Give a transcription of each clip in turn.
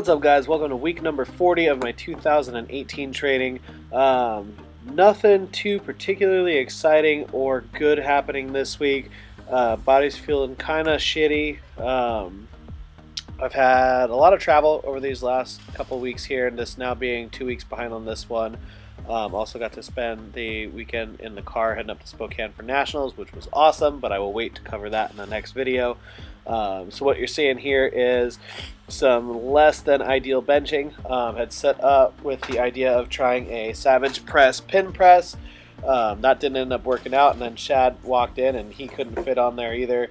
What's up, guys? Welcome to week number 40 of my 2018 training. Nothing too particularly exciting or good happening this week. Body's feeling kind of shitty. I've had a lot of travel over these last couple weeks here, and this now being 2 weeks behind on this one. Also got to spend the weekend in the car heading up to Spokane for Nationals, which was awesome, but I will wait to cover that in the next video. So what you're seeing here is some less than ideal benching. Had set up with the idea of trying a Savage Press pin press. That didn't end up working out, and then Chad walked in and he couldn't fit on there either.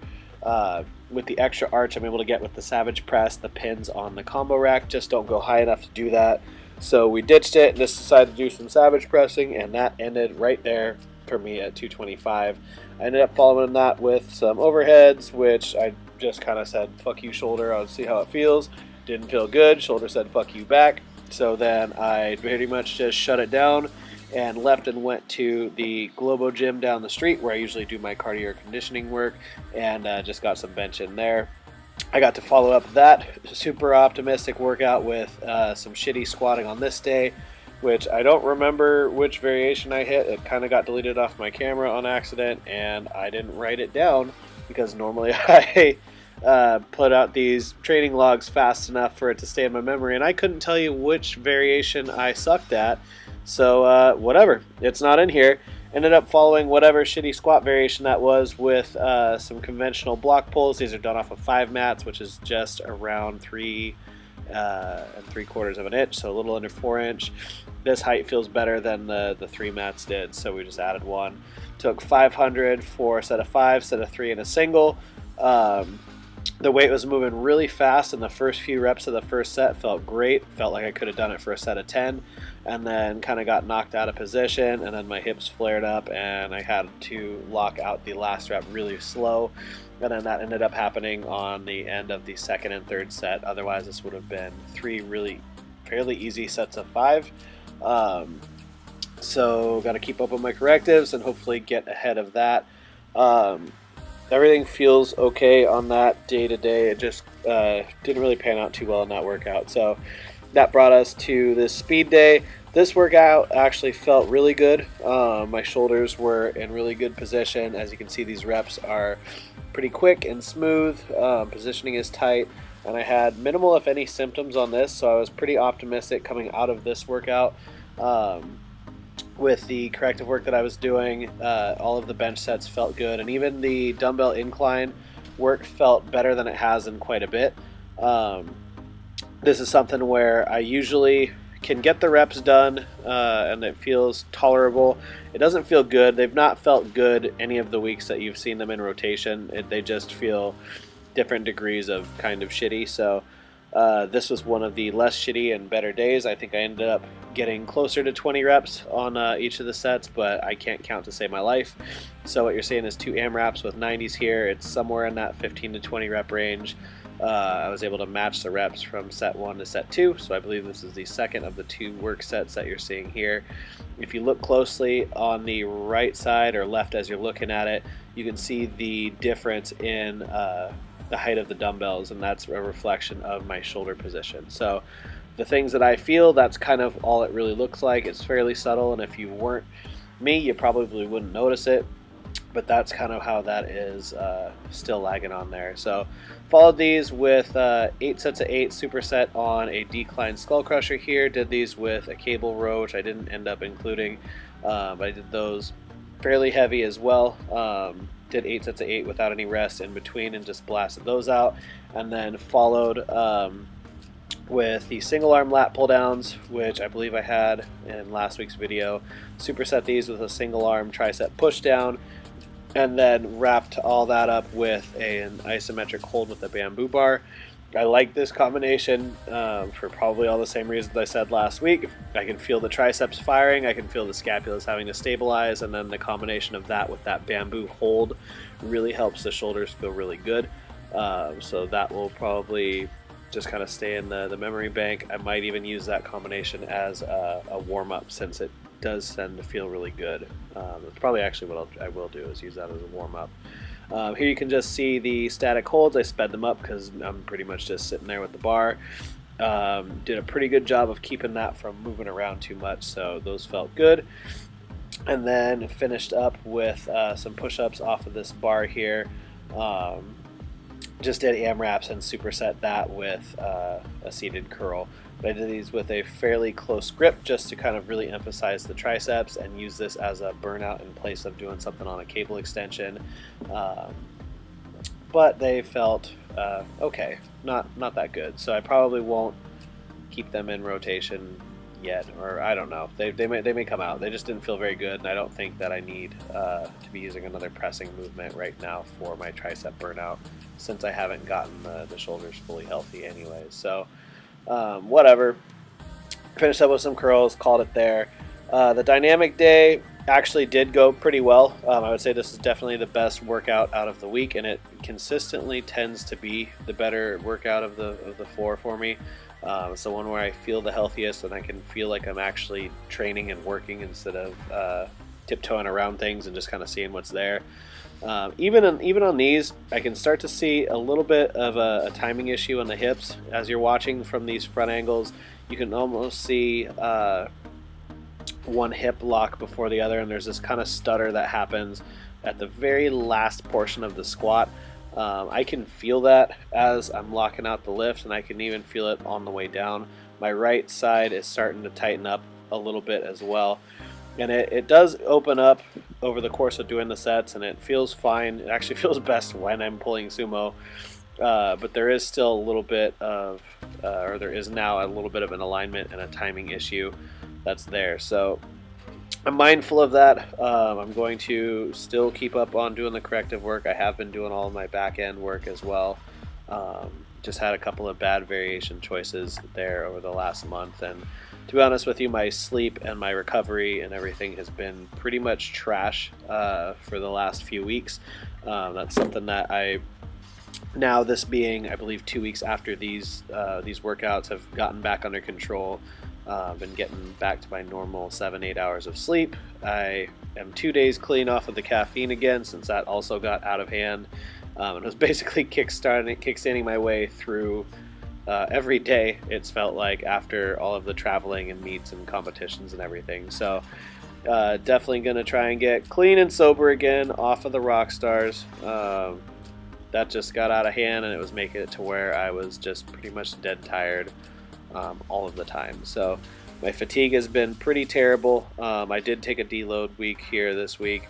With the extra arch I'm able to get with the Savage Press, the pins on the combo rack just don't go high enough to do that. So we ditched it and just decided to do some Savage pressing, and that ended right there for me at 225. I ended up following that with some overheads, which I just kind of said, fuck you, shoulder, I'll see how it feels. Didn't feel good. Shoulder said, fuck you back. So then I pretty much just shut it down and left and went to the Globo gym down the street where I usually do my cardio conditioning work, and just got some bench in there. I got to follow up that super optimistic workout with some shitty squatting on this day, which I don't remember which variation I hit. It kind of got deleted off my camera on accident, and I didn't write it down because normally I put out these training logs fast enough for it to stay in my memory, and I couldn't tell you which variation I sucked at. So whatever, it's not in here. Ended up following whatever shitty squat variation that was with some conventional block pulls. These are done off of 5 mats, which is just around 3 3/4 of an inch, so a little under 4 inch. This height feels better than the 3 mats did, so we just added one. Took 500 for a set of 5, set of 3 and a single. The weight was moving really fast, and the first few reps of the first set felt great. Felt like I could have done it for a set of 10, and then kind of got knocked out of position, and then my hips flared up, and I had to lock out the last rep really slow, and then that ended up happening on the end of the second and third set. Otherwise, this would have been 3 really fairly easy sets of 5. So got to keep up with my correctives and hopefully get ahead of that. Everything feels okay on that day to day. It just didn't really pan out too well in that workout. So that brought us to this speed day. This workout actually felt really good. My shoulders were in really good position. As you can see, these reps are pretty quick and smooth. Positioning is tight, and I had minimal, if any, symptoms on this, so I was pretty optimistic coming out of this workout. With the corrective work that I was doing, all of the bench sets felt good, and even the dumbbell incline work felt better than it has in quite a bit. This is something where I usually can get the reps done, and it feels tolerable. It doesn't feel good. They've not felt good any of the weeks that you've seen them in rotation. They just feel different degrees of kind of shitty. So this was one of the less shitty and better days. I think I ended up getting closer to 20 reps on each of the sets, but I can't count to save my life. So what you're seeing is 2 AMRAPs with 90s here. It's somewhere in that 15 to 20 rep range. I was able to match the reps from set 1 to set 2, so I believe this is the second of the 2 work sets that you're seeing here. If you look closely on the right side or left as you're looking at it, you can see the difference in the height of the dumbbells, and that's a reflection of my shoulder position. So the things that I feel, that's kind of all it really looks like. It's fairly subtle, and if you weren't me, you probably wouldn't notice it, but that's kind of how that is still lagging on there. So followed these with 8 sets of 8 superset on a decline Skullcrusher here. Did these with a cable row, which I didn't end up including, but I did those fairly heavy as well. Did 8 sets of 8 without any rest in between and just blasted those out, and then followed with the single arm lat pull downs, which I believe I had in last week's video. Superset these with a single arm tricep push down, and then wrapped all that up with an isometric hold with a bamboo bar. I like this combination for probably all the same reasons I said last week. I can feel the triceps firing, I can feel the scapulas having to stabilize, and then the combination of that with that bamboo hold really helps the shoulders feel really good. So that will probably just kind of stay in the memory bank. I might even use that combination as a warm-up, since it does tend to feel really good. It's probably actually what I will do, is use that as a warm-up. Here you can just see the static holds. I sped them up because I'm pretty much just sitting there with the bar. Did a pretty good job of keeping that from moving around too much, so those felt good. And then finished up with some push-ups off of this bar here. Just did AMRAPs and superset that with a seated curl. But I did these with a fairly close grip just to kind of really emphasize the triceps and use this as a burnout in place of doing something on a cable extension. But they felt okay, not that good. So I probably won't keep them in rotation yet, or I don't know. They may come out. They just didn't feel very good, and I don't think that I need to be using another pressing movement right now for my tricep burnout, since I haven't gotten the shoulders fully healthy anyway. So whatever. Finished up with some curls, called it there. The dynamic day actually did go pretty well. I would say this is definitely the best workout out of the week, and it consistently tends to be the better workout of the four for me. It's the one where I feel the healthiest and I can feel like I'm actually training and working instead of tiptoeing around things and just kind of seeing what's there. Even on these, I can start to see a little bit of a timing issue on the hips. As you're watching from these front angles, you can almost see one hip lock before the other, and there's this kind of stutter that happens at the very last portion of the squat. I can feel that as I'm locking out the lift, and I can even feel it on the way down. My right side is starting to tighten up a little bit as well, and it does open up over the course of doing the sets, and it feels fine. It actually feels best when I'm pulling sumo, but there is still a little bit of or there is now a little bit of an alignment and a timing issue that's there. So I'm mindful of that. I'm going to still keep up on doing the corrective work. I have been doing all of my back end work as well. Just had a couple of bad variation choices there over the last month, and to be honest with you, my sleep and my recovery and everything has been pretty much trash for the last few weeks. That's something that now, this being, I believe, 2 weeks after these workouts, have gotten back under control. Been getting back to my normal 7-8 hours of sleep. I am 2 days clean off of the caffeine again, since that also got out of hand. And was basically kickstanding my way through every day, it's felt like, after all of the traveling and meets and competitions and everything. So definitely going to try and get clean and sober again off of the rock stars. That just got out of hand, and it was making it to where I was just pretty much dead tired all of the time. So my fatigue has been pretty terrible. I did take a deload week here this week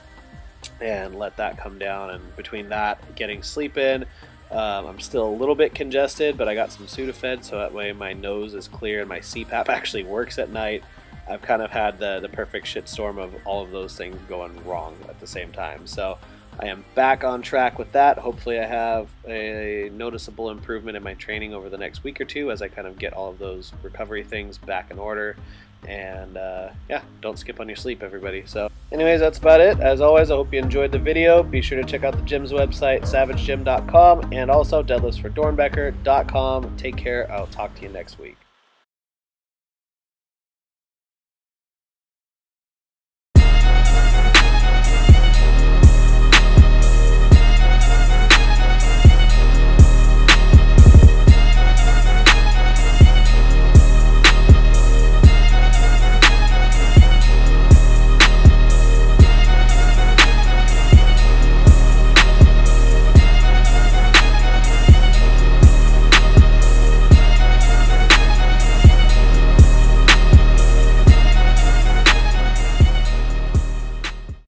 and let that come down, and between that, getting sleep in, I'm still a little bit congested, but I got some Sudafed, so that way my nose is clear and my CPAP actually works at night. I've kind of had the perfect shitstorm of all of those things going wrong at the same time. So I am back on track with that. Hopefully I have a noticeable improvement in my training over the next week or two as I kind of get all of those recovery things back in order. And yeah, don't skip on your sleep, everybody. So anyways, that's about it. As always, I hope you enjoyed the video. Be sure to check out the gym's website, savagegym.com, and also deadliftsfordornbecker.com. Take care. I'll talk to you next week.